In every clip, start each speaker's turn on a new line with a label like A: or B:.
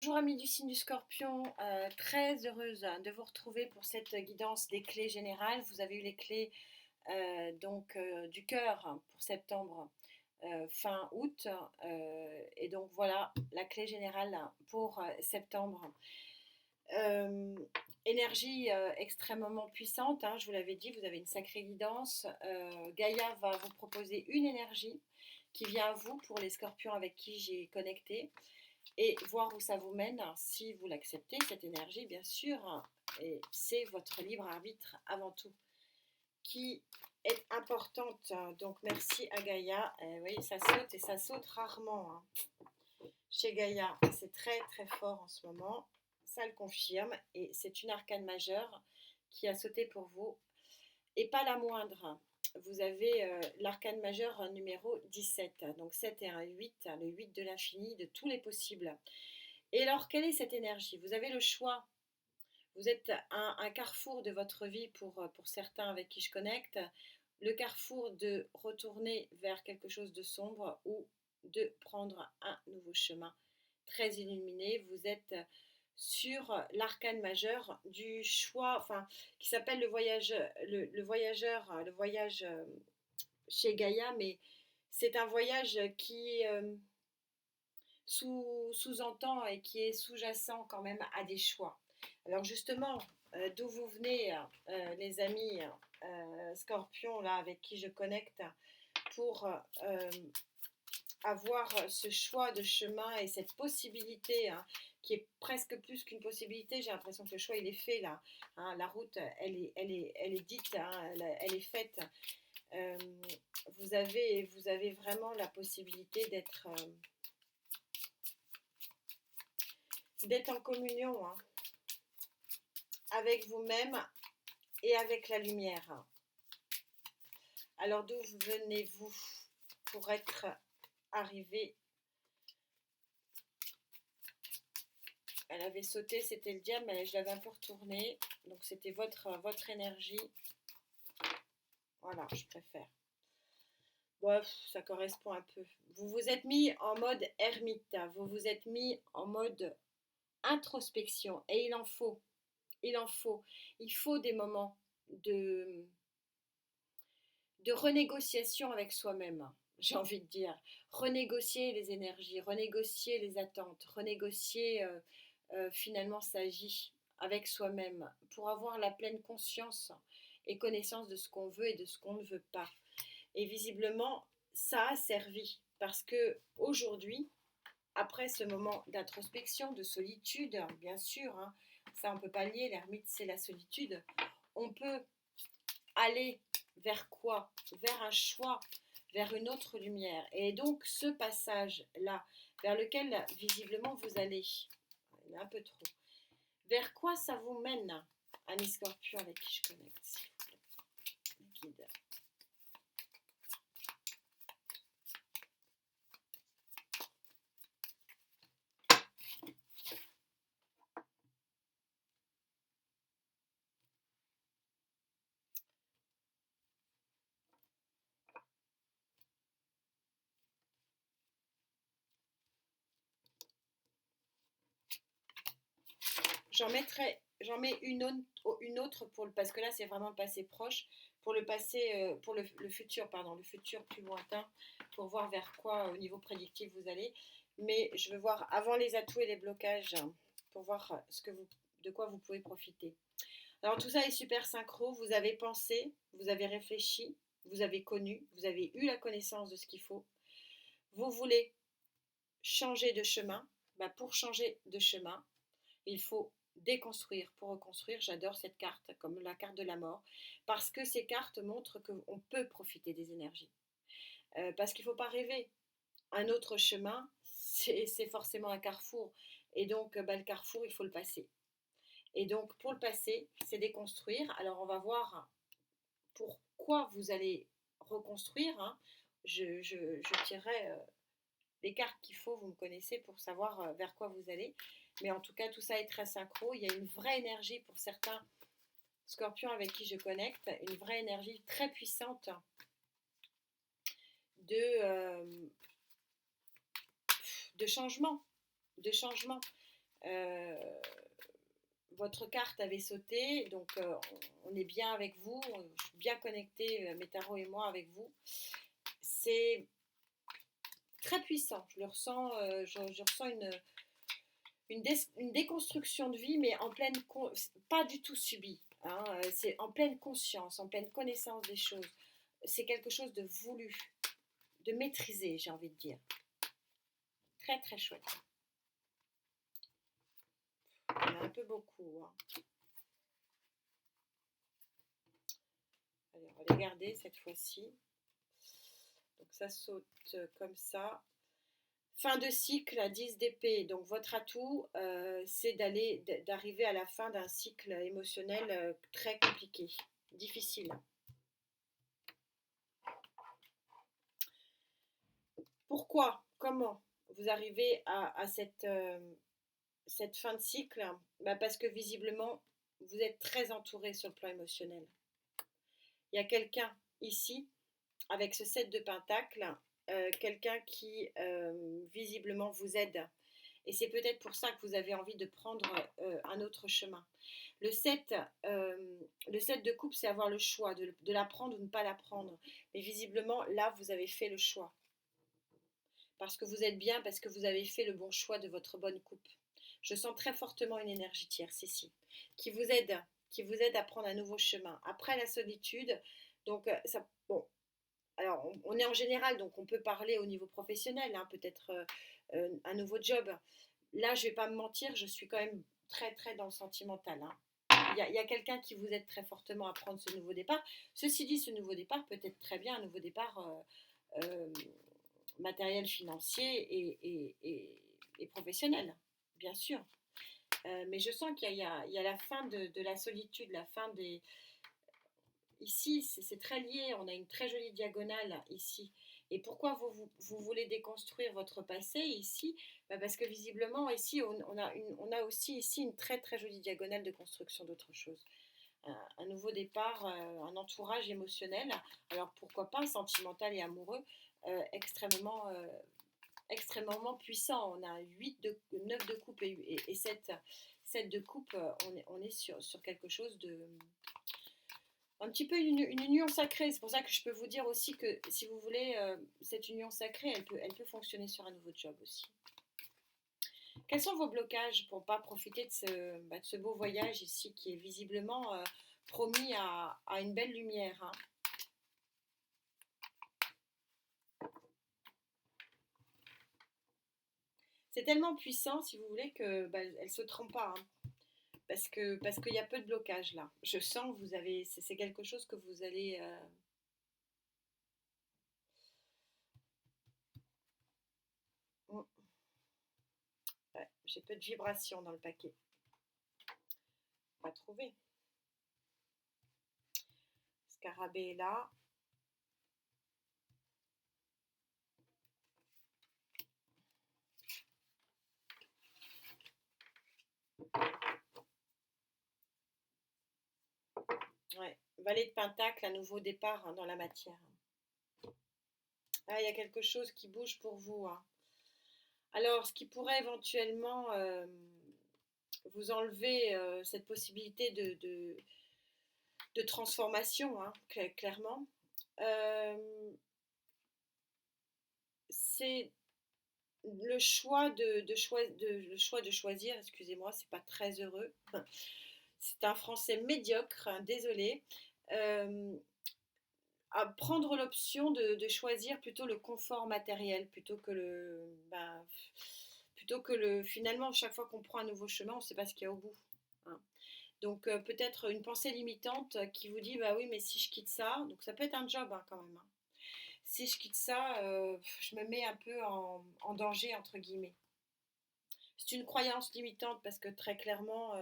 A: Bonjour amis du signe du Scorpion, très heureuse de vous retrouver pour cette guidance des clés générales. Vous avez eu les clés du cœur pour septembre, fin août, et donc voilà la clé générale pour septembre. Euh, Énergie extrêmement puissante, hein, je vous l'avais dit, vous avez une sacrée guidance. Gaïa va vous proposer une énergie qui vient à vous pour les scorpions avec qui j'ai connecté et voir où ça vous mène, si vous l'acceptez, cette énergie, bien sûr. Et c'est votre libre arbitre avant tout qui est importante. Donc merci à Gaïa. Vous voyez, ça saute et ça saute rarement, hein. Chez Gaïa, c'est très très fort en ce moment. Ça le confirme. Et c'est une arcane majeure qui a sauté pour vous. Et pas la moindre. Vous avez l'arcane majeur numéro 17. Donc 7 et un 8, le 8 de l'infini, de tous les possibles. Et alors, quelle est cette énergie? Vous avez le choix. Vous êtes à un carrefour de votre vie pour certains avec qui je connecte. Le carrefour de retourner vers quelque chose de sombre ou de prendre un nouveau chemin très illuminé. Vous êtes sur l'arcane majeur du choix, enfin, qui s'appelle le voyageur, le voyage chez Gaïa, mais c'est un voyage qui sous-entend et qui est sous-jacent quand même à des choix. Alors justement, d'où vous venez, les amis scorpions, là, avec qui je connecte, pour avoir ce choix de chemin et cette possibilité, hein, qui est presque plus qu'une possibilité. J'ai l'impression que le choix, il est fait là, hein. La route, elle est dite, hein, elle est faite. Euh, vous avez vraiment la possibilité d'être en communion, hein, avec vous-même et avec la lumière. Alors d'où venez-vous pour être arrivé? Elle avait sauté, c'était le diable, mais je l'avais un peu retourné. Donc c'était votre énergie. Voilà, je préfère. Bref, ça correspond un peu. Vous vous êtes mis en mode ermite, vous vous êtes mis en mode introspection. Et il en faut. Il en faut. Il faut des moments de, de renégociation avec soi-même, j'ai envie de dire. Renégocier les énergies, renégocier les attentes, renégocier finalement sa vie avec soi-même pour avoir la pleine conscience et connaissance de ce qu'on veut et de ce qu'on ne veut pas. Et visiblement, ça a servi parce que aujourd'hui, après ce moment d'introspection, de solitude, bien sûr, hein, ça on ne peut pas lier, l'ermite c'est la solitude, on peut aller vers quoi? Vers un choix, vers une autre lumière. Et donc ce passage-là, vers lequel visiblement vous allez, il est un peu trop, vers quoi ça vous mène, ami Scorpion avec qui je connecte, s'il vous plaît, guide. J'en mets une autre parce que là c'est vraiment le passé proche, pour le passé, pour le futur, pardon, le futur plus lointain, pour voir vers quoi au niveau prédictif vous allez. Mais je veux voir avant les atouts et les blocages, pour voir de quoi vous pouvez profiter. Alors tout ça est super synchro, vous avez pensé, vous avez réfléchi, vous avez connu, vous avez eu la connaissance de ce qu'il faut. Vous voulez changer de chemin, pour changer de chemin, il faut déconstruire pour reconstruire. J'adore cette carte, comme la carte de la mort, parce que ces cartes montrent qu'on peut profiter des énergies. Parce qu'il ne faut pas rêver. Un autre chemin, c'est forcément un carrefour. Et donc, le carrefour, il faut le passer. Et donc, pour le passer, c'est déconstruire. Alors, on va voir pourquoi vous allez reconstruire, hein. Je tirerai les cartes qu'il faut, vous me connaissez, pour savoir vers quoi vous allez. Mais en tout cas, tout ça est très synchro. Il y a une vraie énergie pour certains scorpions avec qui je connecte, une vraie énergie très puissante de, de changement. De changement. Euh, Votre carte avait sauté, donc on est bien avec vous, je suis bien connectée, mes tarots et moi, avec vous. C'est très puissant, je le ressens, je ressens une déconstruction de vie, mais en pleine, pas du tout subie, hein, c'est en pleine conscience, en pleine connaissance des choses. C'est quelque chose de voulu, de maîtrisé, j'ai envie de dire. Très très chouette. Il y en a un peu beaucoup, hein. Allez, on va les garder cette fois-ci. Donc ça saute comme ça. Fin de cycle à 10 d'épée. Donc votre atout, c'est d'arriver à la fin d'un cycle émotionnel très compliqué, difficile. Pourquoi? Comment vous arrivez à cette fin de cycle? Bah parce que visiblement, vous êtes très entouré sur le plan émotionnel. Il y a quelqu'un ici, avec ce 7 de pentacle, quelqu'un qui visiblement vous aide. Et c'est peut-être pour ça que vous avez envie de prendre un autre chemin. Le 7, le 7 de coupe, c'est avoir le choix de la prendre ou de ne pas la prendre. Mais visiblement, là, vous avez fait le choix. Parce que vous êtes bien, parce que vous avez fait le bon choix de votre bonne coupe. Je sens très fortement une énergie tierce ici, qui vous aide à prendre un nouveau chemin. Après la solitude, donc ça, bon, alors on est en général, donc on peut parler au niveau professionnel, hein, peut-être un nouveau job. Là, je vais pas me mentir, je suis quand même très très dans le sentimental, hein. Il y a quelqu'un qui vous aide très fortement à prendre ce nouveau départ. Ceci dit, ce nouveau départ peut être très bien un nouveau départ matériel, financier et professionnel, bien sûr. Mais je sens qu'il y a la fin de la solitude, la fin des... Ici, c'est très lié, on a une très jolie diagonale ici. Et pourquoi vous voulez déconstruire votre passé ici? Bah parce que visiblement, ici, on a aussi ici une très très jolie diagonale de construction d'autre chose. Un nouveau départ, un entourage émotionnel, alors pourquoi pas sentimental et amoureux, extrêmement, extrêmement puissant. On a 9 de coupe et 7 de coupe, on est sur quelque chose de un petit peu une union sacrée. C'est pour ça que je peux vous dire aussi que si vous voulez, cette union sacrée, elle peut fonctionner sur un nouveau job aussi. Quels sont vos blocages pour ne pas profiter de ce beau voyage ici qui est visiblement promis à une belle lumière, hein? C'est tellement puissant, si vous voulez, que elle ne se trompe pas, hein, parce qu'il y a peu de blocages là. Je sens que vous avez, c'est quelque chose que vous allez... ouais, j'ai peu de vibrations dans le paquet. On va trouver. Scarabée est là. Ouais. Valet de Pentacle, un nouveau départ, hein, dans la matière. Ah, il y a quelque chose qui bouge pour vous, hein. Alors, ce qui pourrait éventuellement vous enlever cette possibilité de transformation, hein, clairement, euh, c'est le choix de choisir, excusez-moi, c'est pas très heureux. C'est un français médiocre, hein, désolé. Euh, à prendre l'option de choisir plutôt le confort matériel plutôt que le finalement chaque fois qu'on prend un nouveau chemin on ne sait pas ce qu'il y a au bout, hein. Donc peut-être une pensée limitante qui vous dit bah oui mais si je quitte ça, donc ça peut être un job, hein, quand même, hein. Si je quitte ça, je me mets un peu en danger entre guillemets. C'est une croyance limitante parce que très clairement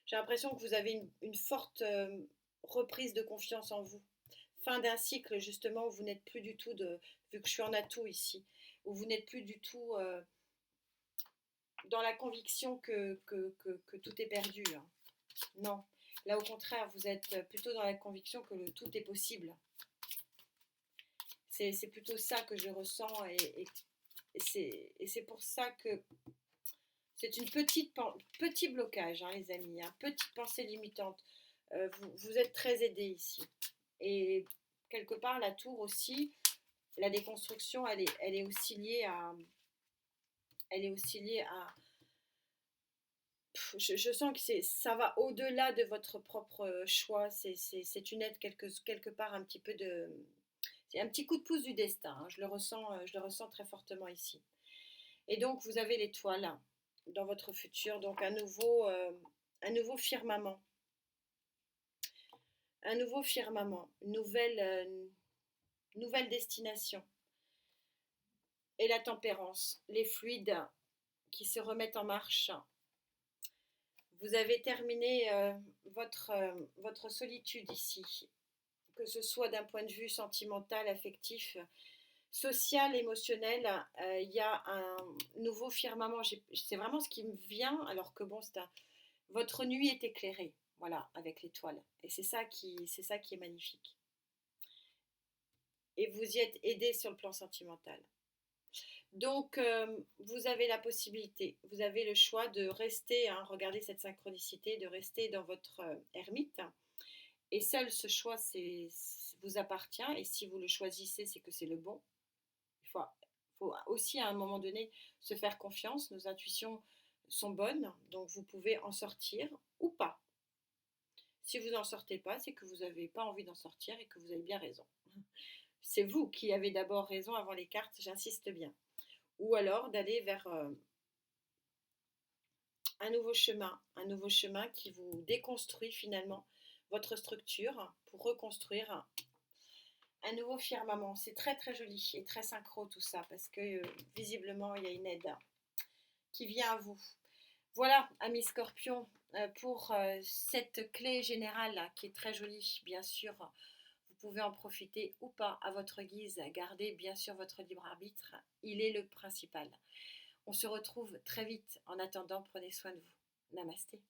A: j'ai l'impression que vous avez une forte reprise de confiance en vous. Fin d'un cycle justement où vous n'êtes plus du tout vu que je suis en atout ici, où vous n'êtes plus du tout dans la conviction que tout est perdu, hein. Non, là au contraire, vous êtes plutôt dans la conviction que tout est possible. C'est plutôt ça que je ressens et c'est pour ça que C'est une petit blocage, hein, les amis, hein, petite pensée limitante. Vous êtes très aidés ici. Et quelque part, la tour aussi, la déconstruction, elle est aussi liée à... Elle est aussi liée à... Je sens que ça va au-delà de votre propre choix. C'est une aide quelque part un petit peu de... C'est un petit coup de pouce du destin, hein. Je le ressens très fortement ici. Et donc, vous avez l'étoile dans votre futur, donc un nouveau firmament, nouvelle destination. Et la tempérance, les fluides qui se remettent en marche. Vous avez terminé votre solitude ici, que ce soit d'un point de vue sentimental, affectif, social, émotionnel. Il y a un nouveau firmament. C'est vraiment ce qui me vient, alors que bon, votre nuit est éclairée, voilà, avec l'étoile. Et c'est ça qui est magnifique. Et vous y êtes aidé sur le plan sentimental. Donc, vous avez la possibilité, vous avez le choix de rester, hein, regardez cette synchronicité, de rester dans votre ermite. Et seul ce choix vous appartient. Et si vous le choisissez, c'est que c'est le bon. Faut aussi à un moment donné se faire confiance. Nos intuitions sont bonnes, donc vous pouvez en sortir ou pas. Si vous n'en sortez pas, c'est que vous n'avez pas envie d'en sortir et que vous avez bien raison. C'est vous qui avez d'abord raison avant les cartes, j'insiste bien. Ou alors d'aller vers un nouveau chemin qui vous déconstruit finalement votre structure pour reconstruire un nouveau firmament. C'est très très joli et très synchro tout ça parce que visiblement il y a une aide qui vient à vous. Voilà, amis scorpions, pour cette clé générale qui est très jolie, bien sûr. Vous pouvez en profiter ou pas à votre guise. Gardez bien sûr votre libre arbitre. Il est le principal. On se retrouve très vite. En attendant, prenez soin de vous. Namasté.